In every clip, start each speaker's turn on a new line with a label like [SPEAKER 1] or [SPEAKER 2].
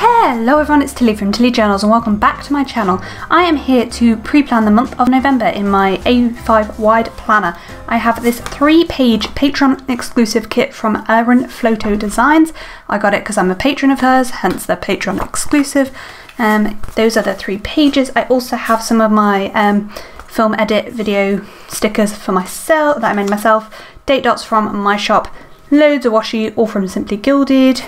[SPEAKER 1] Hello everyone, it's Tilly from Tilly Journals and welcome back to my channel. I am here to pre-plan the month of November in my A5 wide planner. I have this 3-page Patreon exclusive kit from Erin Floto Designs. I got it because I'm a patron of hers, hence the Patreon exclusive. Those are the 3 pages. I also have some of my film edit video stickers for myself that I made myself, date dots from my shop, loads of washi, all from Simply Gilded.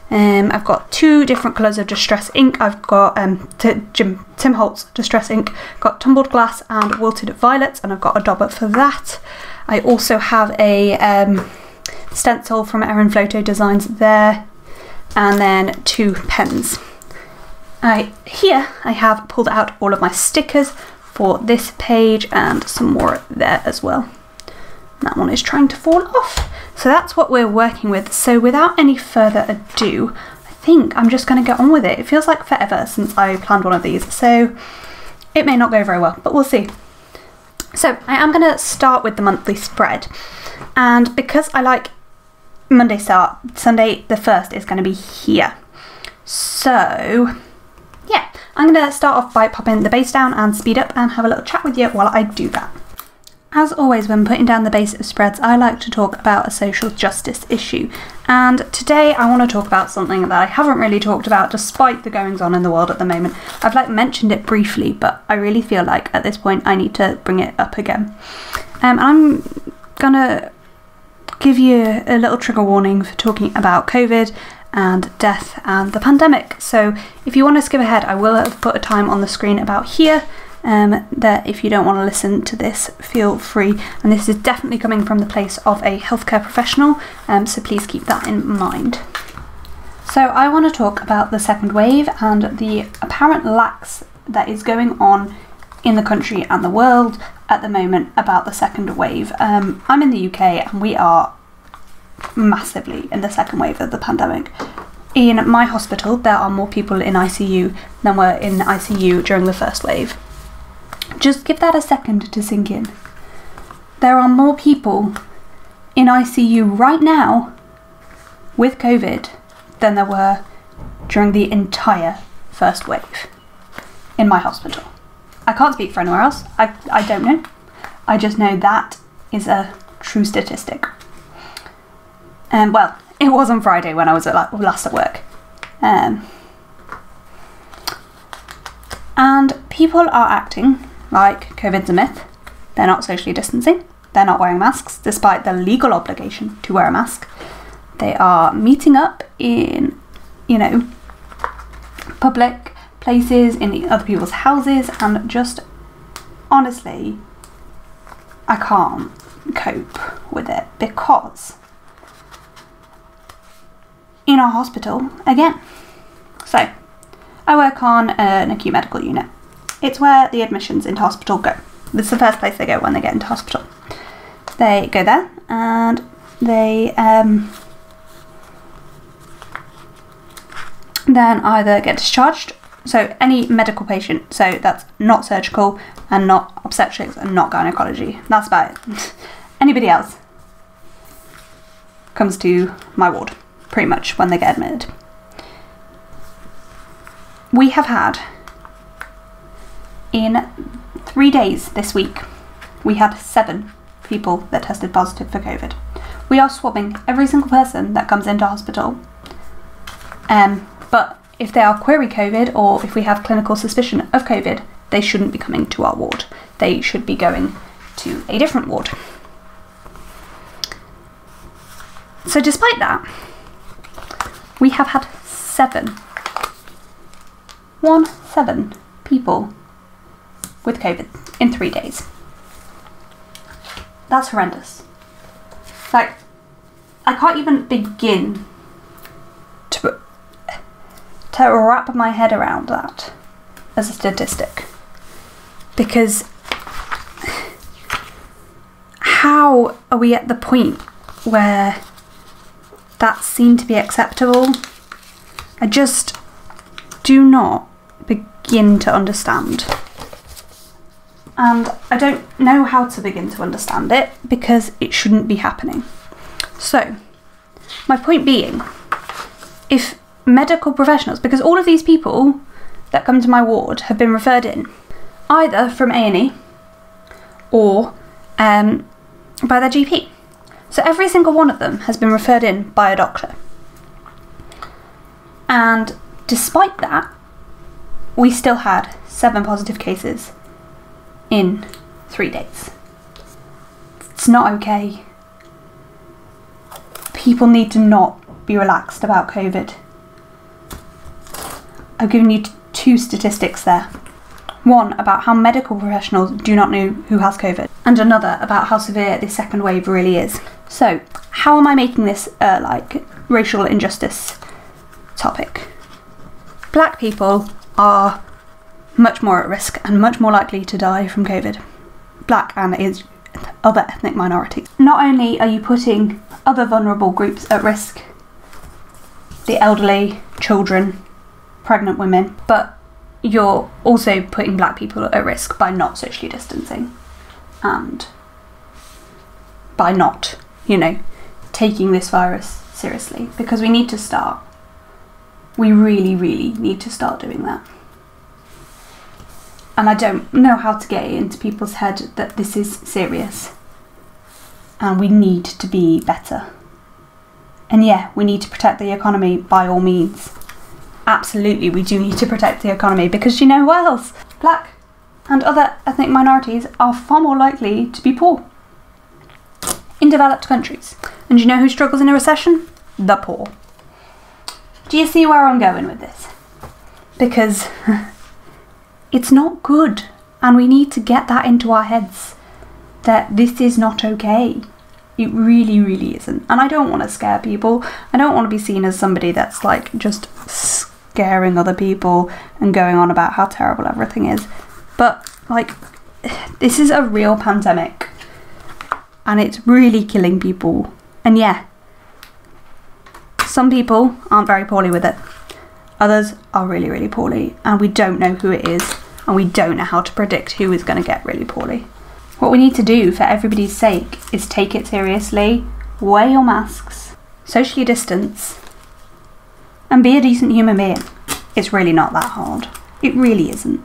[SPEAKER 1] I've got 2 different colours of distress ink. I've got Tim Holtz distress ink, got tumbled glass and wilted violets, and I've got a dauber for that. I also have a stencil from Erin Floto Designs there, and then 2 pens. Here I have pulled out all of my stickers for this page and some more there as well. That one is trying to fall off. So that's what we're working with. So without any further ado, I think I'm just going to get on with it. It feels like forever since I planned one of these, so it may not go very well, but we'll see. So I am going to start with the monthly spread, and because I like Monday start, Sunday the 1st is going to be here. So yeah, I'm going to start off by popping the base down and speed up and have a little chat with you while I do that. As always, when putting down the base of spreads, I like to talk about a social justice issue, and today I want to talk about something that I haven't really talked about despite the goings on in the world at the moment. I've mentioned it briefly, but I really feel like at this point I need to bring it up again. I'm gonna give you a little trigger warning for talking about COVID and death and the pandemic, so if you want to skip ahead, I will have put a time on the screen about here. That if you don't want to listen to this, feel free, and this is definitely coming from the place of a healthcare professional, so please keep that in mind. So I want to talk about the second wave and the apparent lax that is going on in the country and the world at the moment about the second wave. I'm in the UK and we are massively in the second wave of the pandemic. In my hospital there are more people in ICU than were in ICU during the first wave. Just give that a second to sink in. There are more people in ICU right now with COVID than there were during the entire first wave in my hospital. I can't speak for anywhere else. I don't know. I just know that is a true statistic. Well, it was on Friday when I was last at work. And people are acting like COVID's a myth. They're not socially distancing. They're not wearing masks, despite the legal obligation to wear a mask. They are meeting up in, public places, in other people's houses, and just, honestly, I can't cope with it because in our hospital, again, so I work on an acute medical unit. It's where the admissions into hospital go. It's the first place they go when they get into hospital. They go there and they then either get discharged, so any medical patient, so that's not surgical and not obstetrics and not gynecology, that's about it. Anybody else comes to my ward pretty much when they get admitted. We have had, in 3 days this week, we had 7 people that tested positive for COVID. We are swabbing every single person that comes into hospital. But if they are query COVID or if we have clinical suspicion of COVID, they shouldn't be coming to our ward. They should be going to a different ward. So despite that, we have had 7 people with COVID in 3 days. That's horrendous. I can't even begin to wrap my head around that as a statistic, because how are we at the point where that seemed to be acceptable? I just do not begin to understand. And I don't know how to begin to understand it because it shouldn't be happening. So, my point being, if medical professionals, because all of these people that come to my ward have been referred in either from A&E or by their GP. So every single one of them has been referred in by a doctor. And despite that, we still had 7 positive cases in 3 days. It's not okay. People need to not be relaxed about COVID. I've given you 2 statistics there. One about how medical professionals do not know who has COVID, and another about how severe this second wave really is. So, how am I making this like racial injustice topic? Black people are much more at risk and much more likely to die from COVID. Black and other ethnic minorities. Not only are you putting other vulnerable groups at risk, the elderly, children, pregnant women, but you're also putting black people at risk by not socially distancing and by not, you know, taking this virus seriously, because we need to start. We really, really need to start doing that. And I don't know how to get it into people's head that this is serious and we need to be better. And yeah, we need to protect the economy by all means. Absolutely, we do need to protect the economy, because you know what else? Black and other ethnic minorities are far more likely to be poor in developed countries. And you know who struggles in a recession? The poor. Do you see where I'm going with this? Because it's not good, and we need to get that into our heads that this is not okay. It really, really isn't. And I don't want to scare people. I don't want to be seen as somebody that's like just scaring other people and going on about how terrible everything is. But like, this is a real pandemic and it's really killing people. And yeah, some people aren't very poorly with it. Others are really, really poorly, and we don't know who it is, and we don't know how to predict who is going to get really poorly. What we need to do for everybody's sake is take it seriously, wear your masks, socially distance, and be a decent human being. It's really not that hard. It really isn't.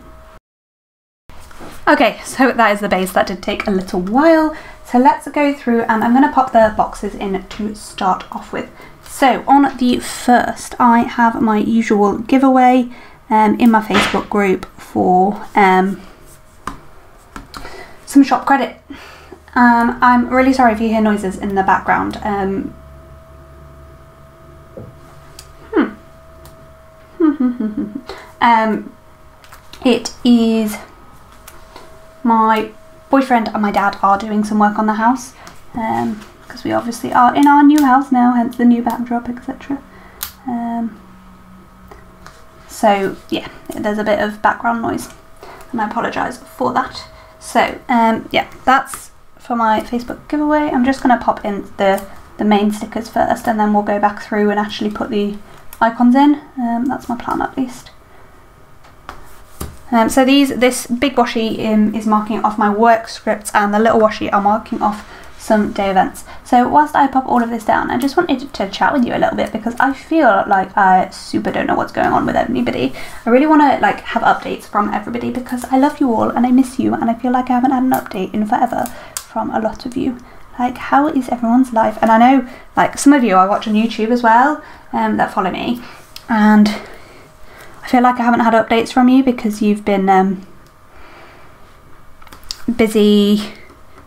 [SPEAKER 1] Okay, so that is the base. That did take a little while. So let's go through, and I'm going to pop the boxes in to start off with. So on the first, I have my usual giveaway in my Facebook group for some shop credit. I'm really sorry if you hear noises in the background. It is my boyfriend and my dad are doing some work on the house, because we obviously are in our new house now, hence the new backdrop, etc. So yeah, there's a bit of background noise, and I apologise for that. So yeah, that's for my Facebook giveaway. I'm just going to pop in the main stickers first, and then we'll go back through and actually put the icons in. That's my plan at least. So this big washi is marking off my work scripts, and the little washi are marking off some day events. So whilst I pop all of this down, I just wanted to chat with you a little bit, because I feel like I super don't know what's going on with anybody. I really want to like have updates from everybody, because I love you all and I miss you, and I feel like I haven't had an update in forever from a lot of you. Like, how is everyone's life? And I know like some of you I watch on YouTube as well, that follow me, and I feel like I haven't had updates from you because you've been busy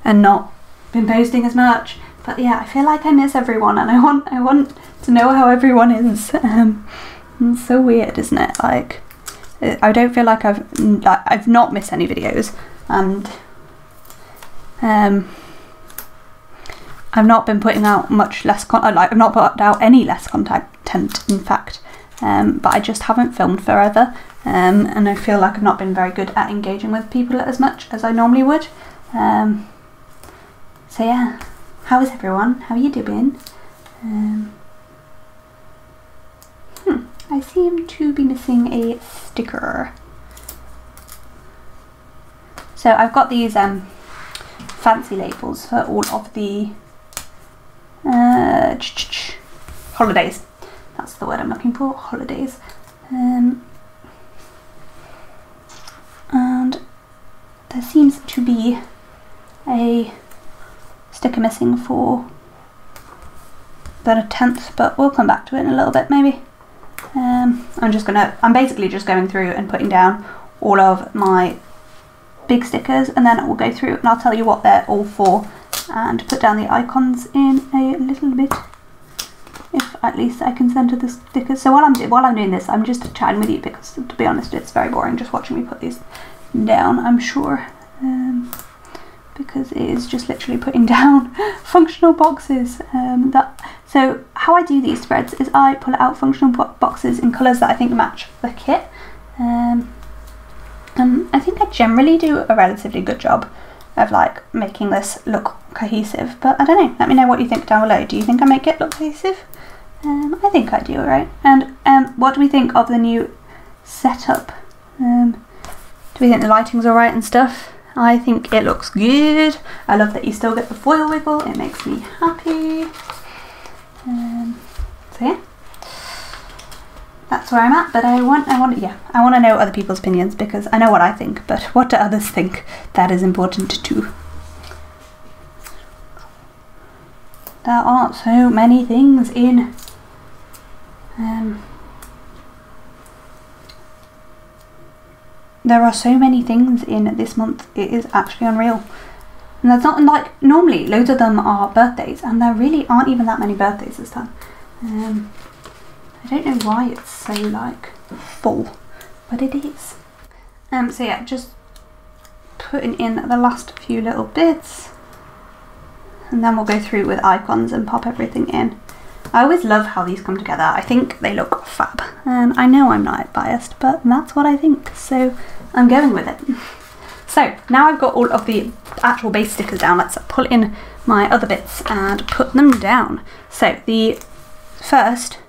[SPEAKER 1] and not been posting as much. But yeah, I feel like I miss everyone, and I want to know how everyone is. It's so weird, isn't it? Like, I don't feel like I've not missed any videos, and I've not been putting out much less I've not put out any less content, in fact. But I just haven't filmed forever, and I feel like I've not been very good at engaging with people as much as I normally would. So yeah, how is everyone? How are you doing? I seem to be missing a sticker. So I've got these fancy labels for all of the holidays. That's what's the word I'm looking for? Holidays. And there seems to be a sticker missing for the 10th, but we'll come back to it in a little bit maybe. I'm basically just going through and putting down all of my big stickers, and then we'll go through and I'll tell you what they're all for and put down the icons in a little bit, if at least I can center the stickers. So while I'm doing this, I'm just chatting with you because, to be honest, it's very boring just watching me put these down, I'm sure, because it is just literally putting down functional boxes. So how I do these spreads is I pull out functional boxes in colours that I think match the kit. I think I generally do a relatively good job of like making this look cohesive, but I don't know, let me know what you think down below. Do you think I make it look cohesive? I think I do, alright. And what do we think of the new setup? Do we think the lighting's alright and stuff? I think it looks good. I love that you still get the foil wiggle, it makes me happy. So yeah, that's where I'm at, but I want to know other people's opinions, because I know what I think, but what do others think? That is important too. There are so many things in there are so many things in this month, it is actually unreal. And that's not like, normally loads of them are birthdays, and there really aren't even that many birthdays this time. I don't know why it's so like full, but it is. So yeah, just putting in the last few little bits, and then we'll go through with icons and pop everything in. I always love how these come together. I think they look fab. I know I'm not biased, but that's what I think, so I'm going with it. So now I've got all of the actual base stickers down, let's pull in my other bits and put them down. So the first,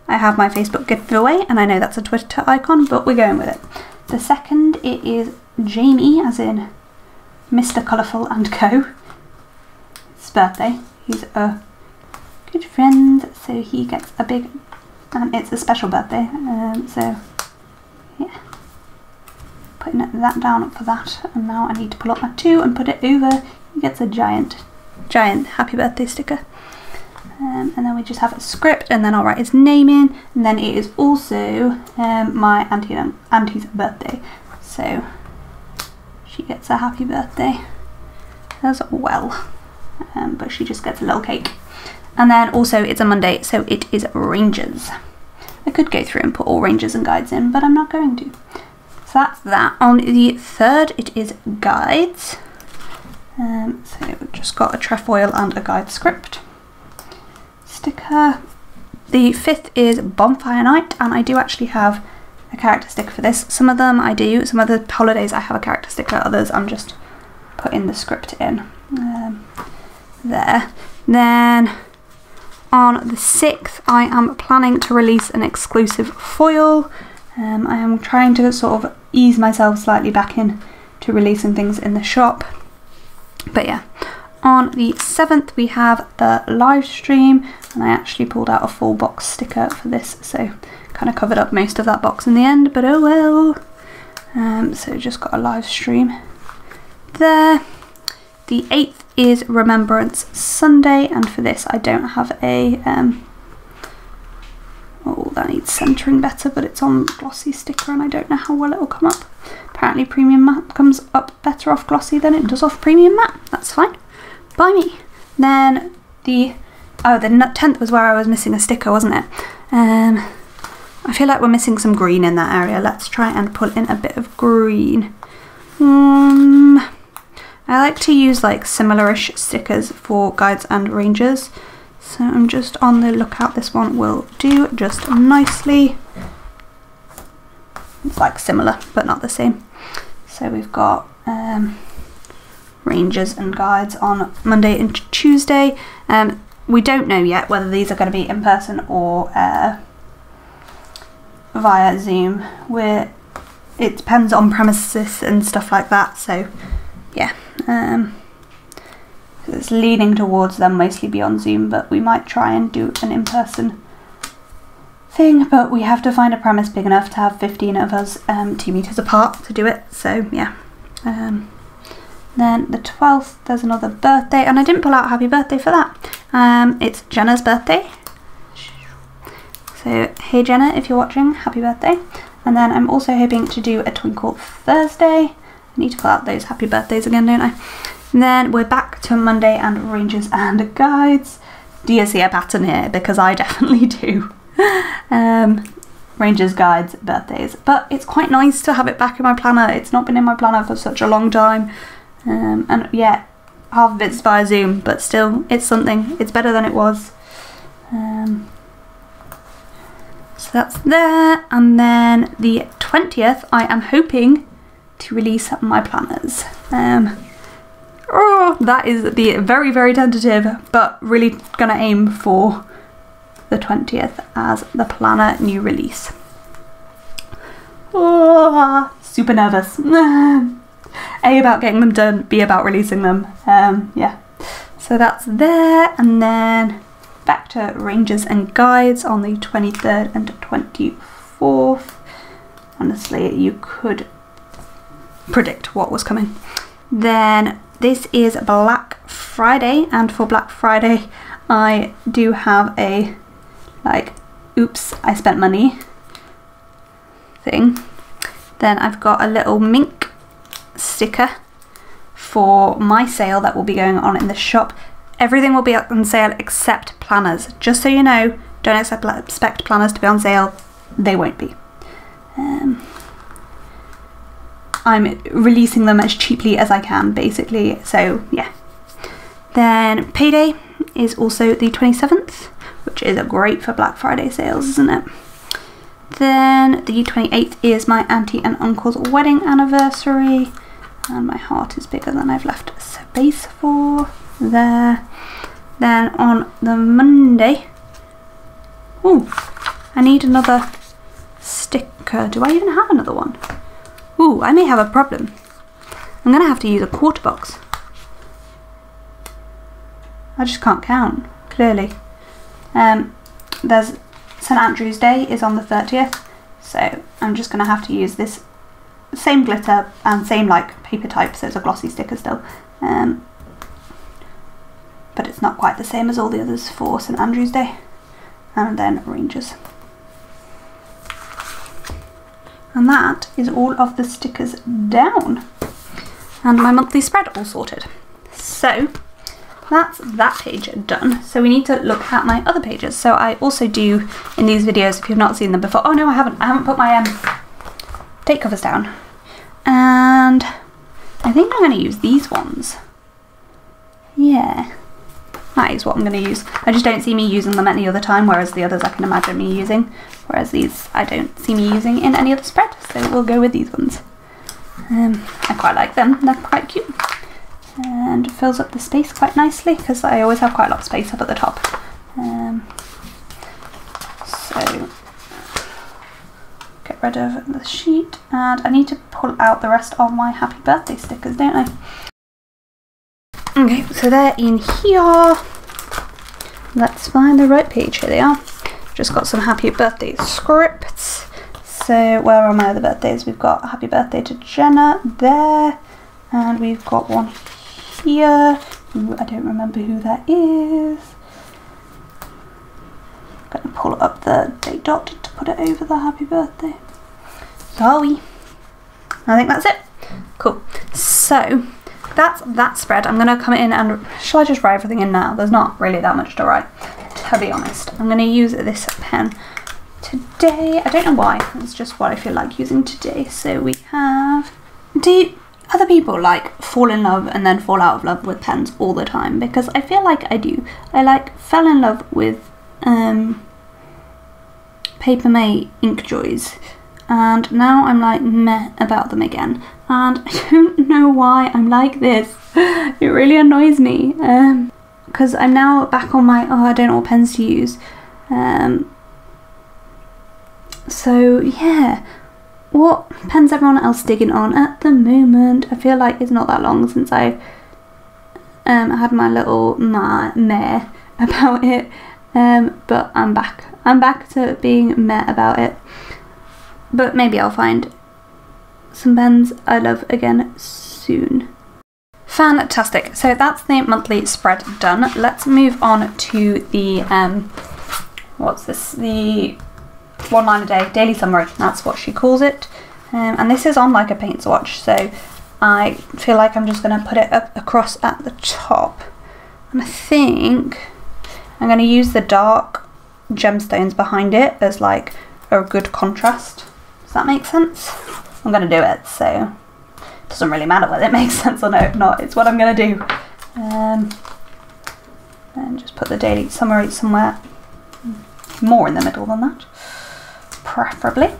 [SPEAKER 1] I have my Facebook giveaway, and I know that's a Twitter icon, but we're going with it. The second, it is Jamie, as in Mr. Colourful and Co. It's his birthday. He's a good friend, so he gets a big, and it's a special birthday, so yeah. Putting that down for that, and now I need to pull up my 2 and put it over. He gets a giant happy birthday sticker. And then we just have a script, and then I'll write his name in, and then it is also my auntie's birthday, so she gets a happy birthday as well, but she just gets a little cake. And then also it's a Monday, so it is Rangers. I could go through and put all Rangers and guides in, but I'm not going to. So that's that. On the 3rd, it is guides. So we've just got a trefoil and a guide script sticker. The 5th is Bonfire Night, and I do actually have a character sticker for this. Some of them I do, some of the holidays I have a character sticker, others I'm just putting the script in there. Then on the 6th, I am planning to release an exclusive foil. I am trying to sort of ease myself slightly back in to releasing things in the shop. But yeah, on the 7th we have the live stream, and I actually pulled out a full box sticker for this, so kind of covered up most of that box in the end, but oh well. So just got a live stream there. The 8th is Remembrance Sunday, and for this I don't have a oh, that needs centering better, but it's on glossy sticker and I don't know how well it will come up. Apparently premium matte comes up better off glossy than it does off premium matte. That's fine by me. Then the 10th was where I was missing a sticker, wasn't it? I feel like we're missing some green in that area. Let's try and pull in a bit of green. I like to use like similar-ish stickers for guides and rangers, so I'm just on the lookout. This one will do just nicely. It's like similar but not the same. So we've got rangers and guides on Monday and Tuesday. We don't know yet whether these are going to be in person or via Zoom. It depends on premises and stuff like that, so yeah. It's leaning towards them mostly be on Zoom, but we might try and do an in-person thing, but we have to find a premise big enough to have 15 of us 2 meters apart to do it, so yeah. Then the 12th, there's another birthday, and I didn't pull out happy birthday for that. It's Jenna's birthday. So, hey Jenna, if you're watching, happy birthday. And then I'm also hoping to do a Twinkle Thursday. I need to pull out those happy birthdays again, don't I? And then we're back to Monday and Rangers and Guides. Do you see a pattern here? Because I definitely do. Rangers, Guides, birthdays. But it's quite nice to have it back in my planner. It's not been in my planner for such a long time. And yeah, half of it's via Zoom, but still, it's something. It's better than it was. So that's there, and then the 20th, I am hoping to release my planners. Oh, that is the very, very tentative, but really gonna aim for the 20th as the planner new release. Oh, super nervous. A, about getting them done, B, about releasing them. Yeah, so that's there, and then back to Rangers and Guides on the 23rd and 24th. Honestly, you could predict what was coming. Then this is Black Friday, and for Black Friday I do have a like oops I spent money thing. Then I've got a little mink sticker for my sale that will be going on in the shop. Everything will be on sale except planners. Just so you know, don't expect planners to be on sale. They won't be. I'm releasing them as cheaply as I can, basically. So yeah. Then payday is also the 27th, which is great for Black Friday sales, isn't it? Then the 28th is my auntie and uncle's wedding anniversary, and my heart is bigger than I've left space for. There. Then on the Monday, oh, I need another sticker. Do I even have another one? Ooh, I may have a problem. I'm gonna have to use a quarter box. I just can't count, clearly. There's St Andrew's Day is on the 30th, so I'm just gonna have to use this same glitter and same like paper type, so it's a glossy sticker still. But it's not quite the same as all the others for St Andrew's Day. And then Rangers. And that is all of the stickers down. And my monthly spread all sorted. So that's that page done. So we need to look at my other pages. So I also do in these videos, if you've not seen them before. Oh no, I haven't put my date covers down. And I think I'm going to use these ones. Yeah. That is what I'm going to use. I just don't see me using them any other time, whereas the others I can imagine me using. Whereas these I don't see me using in any other spread, so we'll go with these ones. I quite like them, they're quite cute. And fills up the space quite nicely, because I always have quite a lot of space up at the top. So, get rid of the sheet, and I need to pull out the rest of my happy birthday stickers, don't I? Okay, so they're in here. Let's find the right page. Here they are. Just got some happy birthday scripts. So where are my other birthdays? We've got happy birthday to Jenna there, and we've got one here. Ooh, I don't remember who that is. I'm going to pull up the date dot to put it over the happy birthday. Sorry. I think that's it. Cool. So that's that spread. I'm going to come in and, shall I just write everything in now? There's not really that much to write, to be honest. I'm going to use this pen today. I don't know why, it's just what I feel like using today. So we have, do other people like fall in love and then fall out of love with pens all the time? Because I feel like I do. I like fell in love with Paper Ink Joys, and now I'm like meh about them again, and I don't know why I'm like this. It really annoys me, because I'm now back on my, oh, I don't know what pens to use. So yeah, what pen's everyone else digging on at the moment? I feel like it's not that long since I had my little mare about it, but I'm back I'm back to being meh about it. But maybe I'll find some pens I love again soon. Fantastic. So that's the monthly spread done. Let's move on to the what's this? The 1 line a day daily summary. That's what she calls it. And this is on like a paint swatch, so I feel like I'm just going to put it up across at the top. And I think I'm going to use the dark gemstones behind it as like a good contrast. Does that make sense? I'm going to do it, so it doesn't really matter whether it makes sense or not. It's what I'm going to do. And just put the daily summary somewhere more in the middle than that, preferably.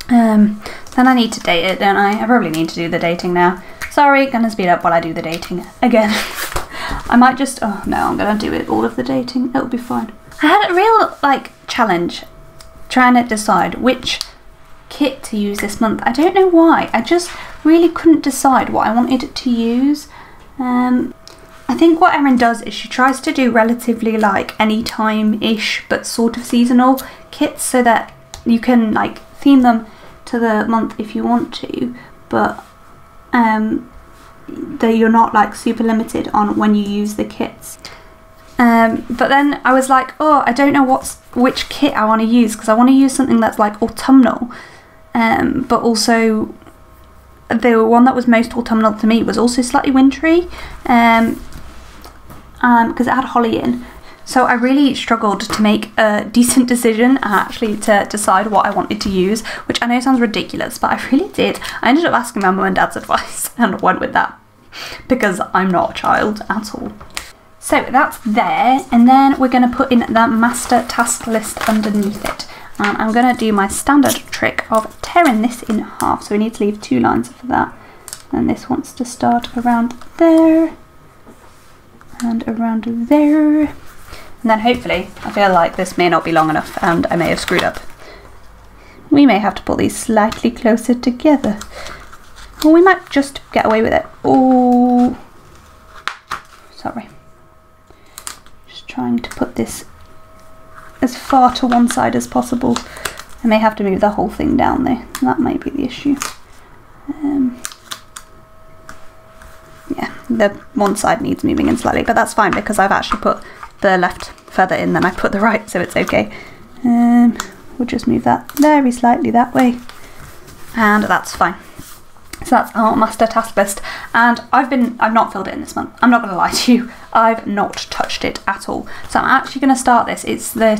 [SPEAKER 1] Then I need to date it, don't I? I probably need to do the dating now. Sorry, gonna speed up while I do the dating again. I might just, oh no, I'm gonna do it all of the dating. It'll be fine. I had a real like challenge trying to decide which kit to use this month. I don't know why. I just really couldn't decide what I wanted to use. I think what Erin does is she tries to do relatively like anytime-ish but sort of seasonal kits so that you can like theme them to the month if you want to, but you're not like super limited on when you use the kits. But then I was like, oh, I don't know which kit I want to use, because I want to use something that's like autumnal, but also the one that was most autumnal to me was also slightly wintry, because it had holly in. So I really struggled to make a decent decision, actually, to decide what I wanted to use, which I know sounds ridiculous, but I really did. I ended up asking my mum and dad's advice and went with that, because I'm not a child at all. So that's there, and then we're going to put in the master task list underneath it. I'm going to do my standard trick of tearing this in half, so we need to leave 2 lines for that. And this wants to start around there, and around there. And then hopefully, I feel like this may not be long enough and I may have screwed up. We may have to pull these slightly closer together. Or we might just get away with it. Oh, sorry. Just trying to put this as far to one side as possible. I may have to move the whole thing down there. That might be the issue. Yeah, the one side needs moving in slightly, but that's fine because I've actually put the left further in than I put the right, so it's okay. We'll just move that very slightly that way, and that's fine. So that's our master task list, and I've not filled it in this month. I'm not going to lie to you, I've not touched it at all. So I'm actually going to start this. It's the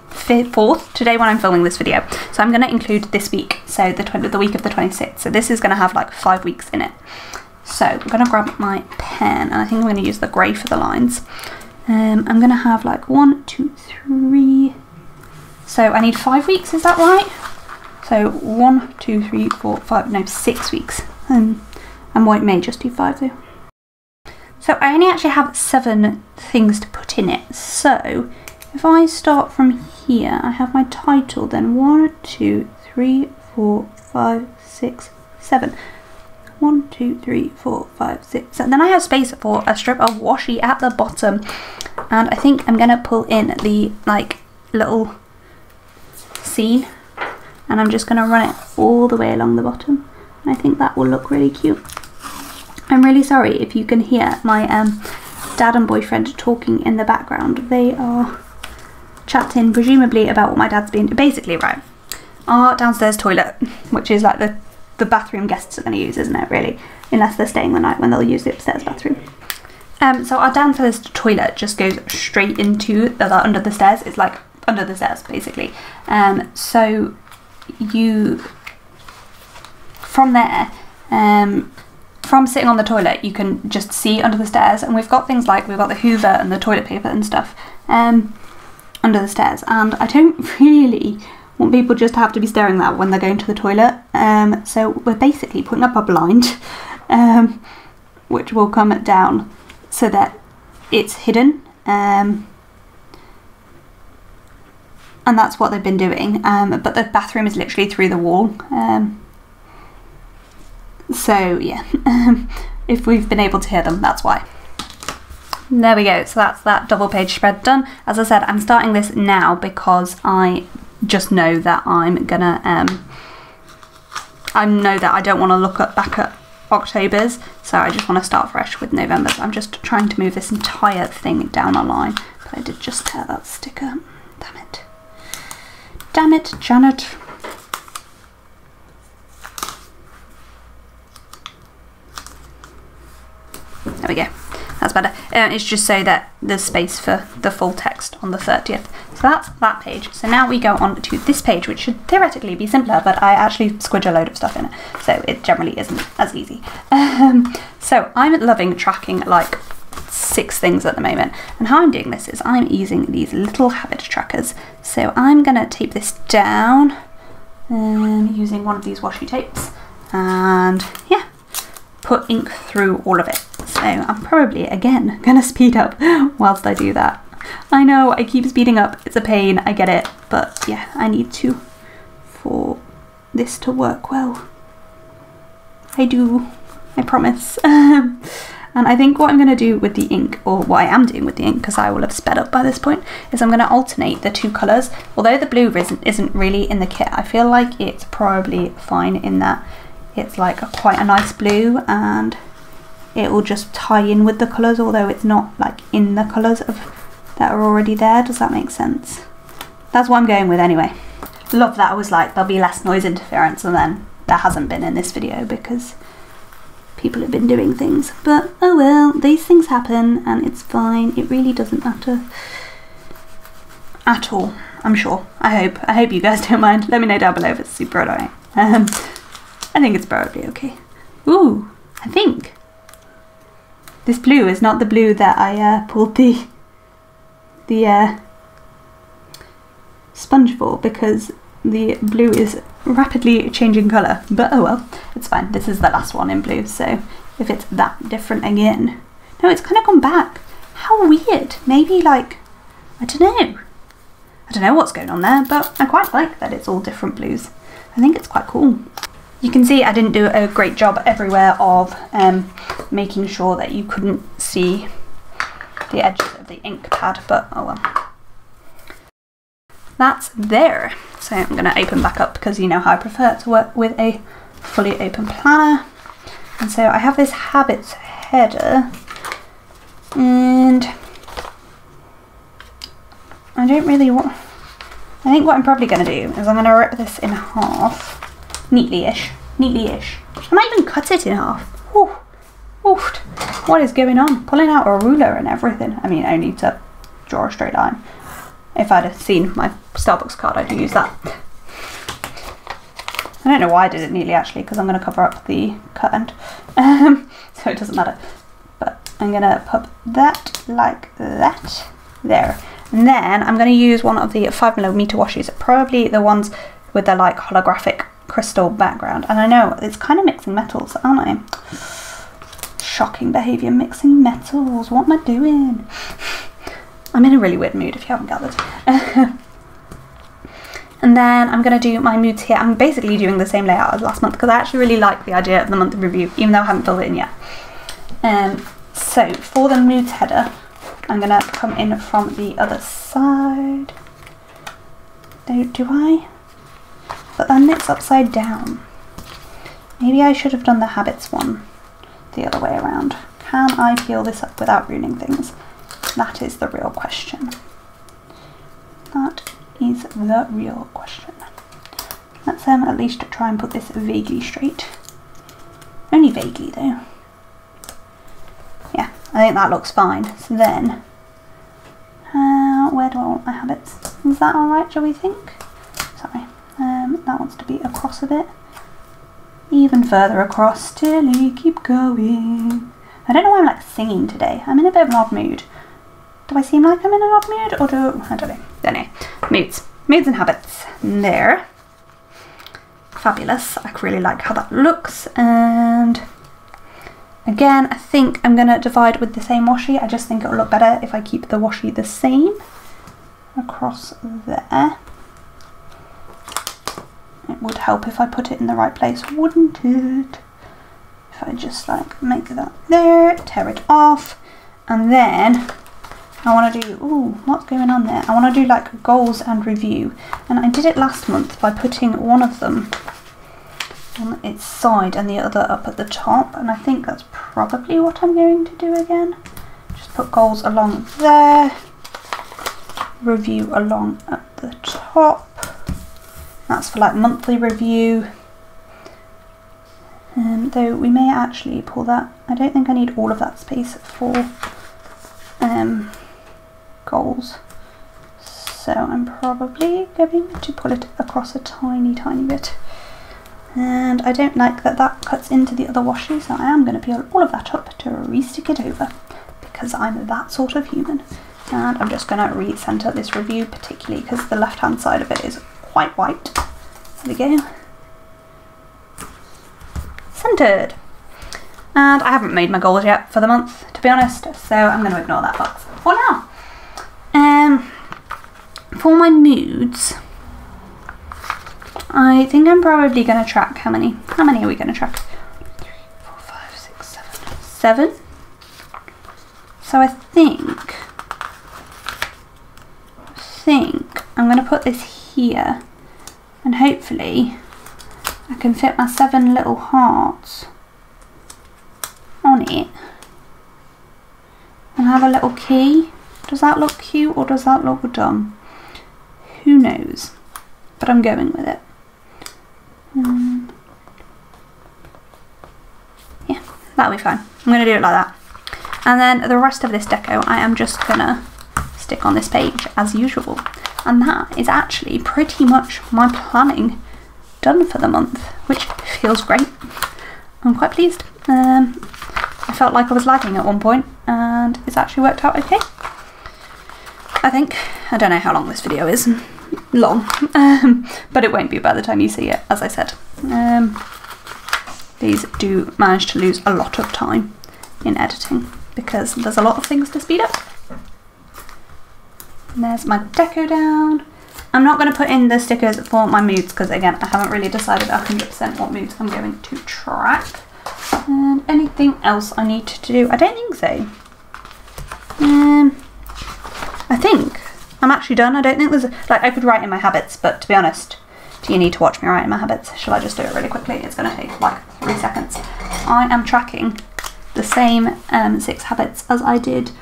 [SPEAKER 1] 24th today when I'm filming this video, so I'm going to include this week, so the week of the 26th. So this is going to have like 5 weeks in it. So I'm going to grab my pen, and I think I'm going to use the grey for the lines. I'm going to have like 1, 2, 3. So I need 5 weeks, is that right? So 1, 2, 3, 4, 5, no, 6 weeks. And I may just do 5 though. So I only actually have 7 things to put in it. So if I start from here, I have my title, then 1, 2, 3, 4, 5, 6, 7. 1, 2, 3, 4, 5, 6, 7. Then I have space for a strip of washi at the bottom, and I think I'm gonna pull in the like little scene, and I'm just gonna run it all the way along the bottom. And I think that will look really cute. I'm really sorry if you can hear my dad and boyfriend talking in the background. They are chatting presumably about what my dad's been basically, right, our downstairs toilet, which is like the bathroom guests are going to use, isn't it, really? Unless they're staying the night, when they'll use the upstairs bathroom. So our downstairs toilet just goes straight into under the stairs. It's like under the stairs, basically. So you, from there, from sitting on the toilet, you can just see under the stairs. And we've got things like, we've got the Hoover and the toilet paper and stuff under the stairs. And I don't really want people just to have to be staring at that when they're going to the toilet. So we're basically putting up a blind, which will come down so that it's hidden. And that's what they've been doing. But the bathroom is literally through the wall. So yeah, if we've been able to hear them, that's why. There we go, so that's that double page spread done. As I said, I'm starting this now because I just know that I'm gonna, I know that I don't want to look back at October's, so I just want to start fresh with November's. I'm just trying to move this entire thing down a line, but I did just tear that sticker. Damn it. Damn it, Janet. There we go. That's better. It's just so that there's space for the full text on the 30th. So that's that page. So now we go on to this page, which should theoretically be simpler, but I actually squidge a load of stuff in it, so it generally isn't as easy. So I'm loving tracking like 6 things at the moment, and how I'm doing this is I'm using these little habit trackers. So I'm going to tape this down using one of these washi tapes, and yeah, put ink through all of it. So I'm probably, again, going to speed up whilst I do that. I know, I keep speeding up, it's a pain, I get it, but yeah, I need to for this to work well. I do, I promise. And I think what I'm going to do with the ink, or what I am doing with the ink, because I will have sped up by this point, is I'm going to alternate the 2 colours. Although the blue isn't really in the kit, I feel like it's probably fine in that it's like quite a nice blue, and it will just tie in with the colours, although it's not like in the colours that are already there. Does that make sense? That's what I'm going with anyway. Love that I was like, there'll be less noise interference, and then there hasn't been in this video because people have been doing things. But oh well, these things happen and it's fine. It really doesn't matter at all, I'm sure. I hope you guys don't mind. Let me know down below if it's super annoying. I think it's probably okay. Ooh, I think this blue is not the blue that I pulled the sponge for, because the blue is rapidly changing colour. But oh well, it's fine. This is the last one in blue, so if it's that different again. No, it's kind of gone back. How weird. Maybe like, I don't know. I don't know what's going on there, but I quite like that it's all different blues. I think it's quite cool. You can see I didn't do a great job everywhere of making sure that you couldn't see the edges of the ink pad, but oh well. That's there. So I'm going to open back up because you know how I prefer to work with a fully open planner. And so I have this habits header, and I don't really want... I think what I'm probably going to do is I'm going to rip this in half. Neatly-ish. Neatly-ish. I might even cut it in half. Ooh. Ooh. What is going on? Pulling out a ruler and everything. I mean, I need to draw a straight line. If I'd have seen my Starbucks card, I'd use that. I don't know why I did it neatly actually, because I'm going to cover up the cut end. So it doesn't matter. But I'm going to put that like that. There. And then I'm going to use one of the 5mm washes. Probably the ones with the like holographic crystal background. And I know it's kind of mixing metals, aren't I? Shocking behaviour, mixing metals. What am I doing? I'm in a really weird mood if you haven't gathered. And then I'm going to do my moods here. I'm basically doing the same layout as last month because I actually really like the idea of the month in review, even though I haven't filled it in yet. So for the moods header, I'm going to come in from the other side. Do I? But then it's upside down. Maybe I should have done the habits one the other way around. Can I peel this up without ruining things? That is the real question. That is the real question. Let's at least try and put this vaguely straight. Only vaguely though. Yeah, I think that looks fine. So then, where do I want my habits? Is that alright, shall we think? Sorry, that wants to be across a bit. Even further across, Tilly, keep going. I don't know why I'm like singing today. I'm in a bit of an odd mood. Do I seem like I'm in an odd mood, or I don't know. Anyway, moods and habits. There. Fabulous. I really like how that looks. And again, I think I'm going to divide with the same washi. I just think it will look better if I keep the washi the same across there. It would help if I put it in the right place, wouldn't it? If I just like make that there, tear it off. And then I want to do, ooh, what's going on there? I want to do like goals and review. And I did it last month by putting one of them on its side and the other up at the top. And I think that's probably what I'm going to do again. Just put goals along there, review along at the top. That's for like monthly review. Though we may actually pull that. I don't think I need all of that space for goals. So I'm probably going to pull it across a tiny bit. And I don't like that that cuts into the other washi, so I am going to peel all of that up to re-stick it over because I'm that sort of human. And I'm just going to re-center this review, particularly because the left hand side of it is quite white. There we go. Centered. And I haven't made my goals yet for the month, to be honest, so I'm going to ignore that box for now. For my moods, I think I'm probably going to track how many are we going to track? 3, 4, 5, 6, 7. So I think I'm going to put this here, and hopefully I can fit my 7 little hearts on it and have a little key. Does that look cute or does that look dumb? Who knows? But I'm going with it. Yeah, that'll be fine. I'm going to do it like that. And then the rest of this deco I am just going to stick on this page as usual. And that is actually pretty much my planning done for the month, which feels great. I'm quite pleased. I felt like I was lagging at one point and it's actually worked out okay. I think. I don't know how long this video is. Long. But it won't be by the time you see it, as I said. These do manage to lose a lot of time in editing because there's a lot of things to speed up. And there's my deco down. I'm not going to put in the stickers for my moods because again I haven't really decided 100% what moods I'm going to track. And anything else I need to do? I don't think so. I think I'm actually done. I don't think there's like I could write in my habits, but to be honest, do you need to watch me write in my habits? Shall I just do it really quickly? It's going to take like 3 seconds. I am tracking the same 6 habits as I did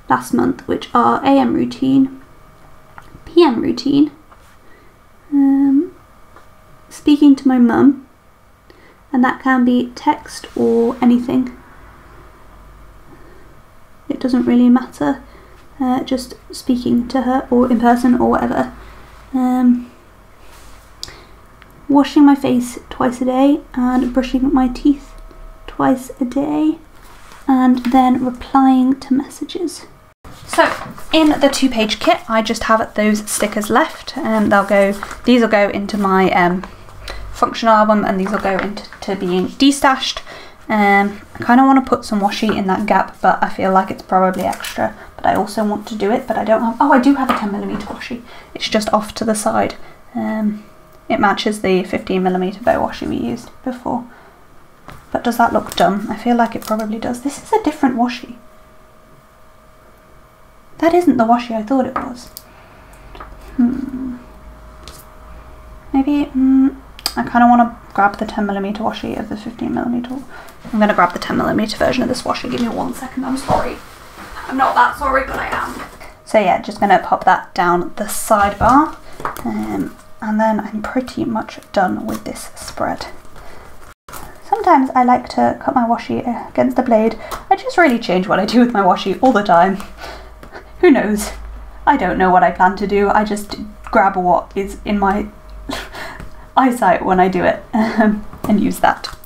[SPEAKER 1] last month, which are AM routine, PM routine, speaking to my mum, and that can be text or anything. It doesn't really matter, just speaking to her or in person or whatever. Washing my face twice a day and brushing my teeth twice a day, and then replying to messages. So in the 2-page kit I just have those stickers left, and these will go into my functional album, and these will go into being destashed. I kind of want to put some washi in that gap, but I feel like it's probably extra, but I also want to do it, but I don't have, oh I do have a 10mm washi, it's just off to the side. It matches the 15mm bow washi we used before. But does that look dumb? I feel like it probably does. This is a different washi. That isn't the washi I thought it was. Maybe, I kind of want to grab the 10mm washi of the 15mm. I'm going to grab the 10mm version of this washi. Give me 1 second, I'm sorry. I'm not that sorry, but I am. So yeah, just going to pop that down the sidebar. And then I'm pretty much done with this spread. Sometimes I like to cut my washi against the blade. I just really change what I do with my washi all the time. Who knows? I don't know what I plan to do. I just grab what is in my eyesight when I do it and use that.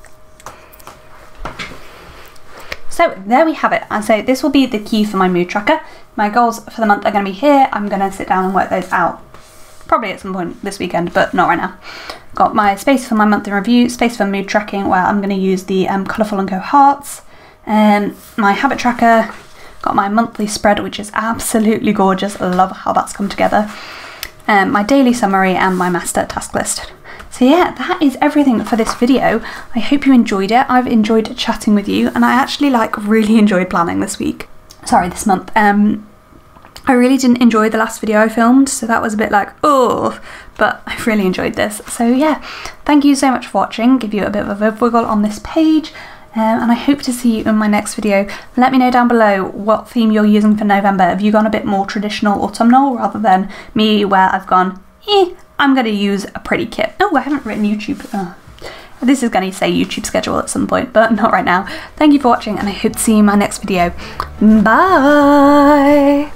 [SPEAKER 1] So there we have it. And so this will be the key for my mood tracker. My goals for the month are going to be here. I'm going to sit down and work those out. Probably at some point this weekend, but not right now. Got my space for my monthly review, space for mood tracking where I'm going to use the Colourful & Co hearts, my habit tracker, got my monthly spread which is absolutely gorgeous, I love how that's come together, my daily summary and my master task list. So yeah, that is everything for this video. I hope you enjoyed it. I've enjoyed chatting with you and I actually really enjoyed planning this week. sorry, this month. I really didn't enjoy the last video I filmed, so that was a bit like, oh, but I've really enjoyed this. So yeah, thank you so much for watching. Give you a bit of a wiggle on this page. And I hope to see you in my next video. Let me know down below what theme you're using for November. Have you gone a bit more traditional autumnal rather than me where I've gone, I'm going to use a pretty kit. Oh, I haven't written YouTube. This is going to say YouTube schedule at some point, but not right now. Thank you for watching, and I hope to see you in my next video. Bye!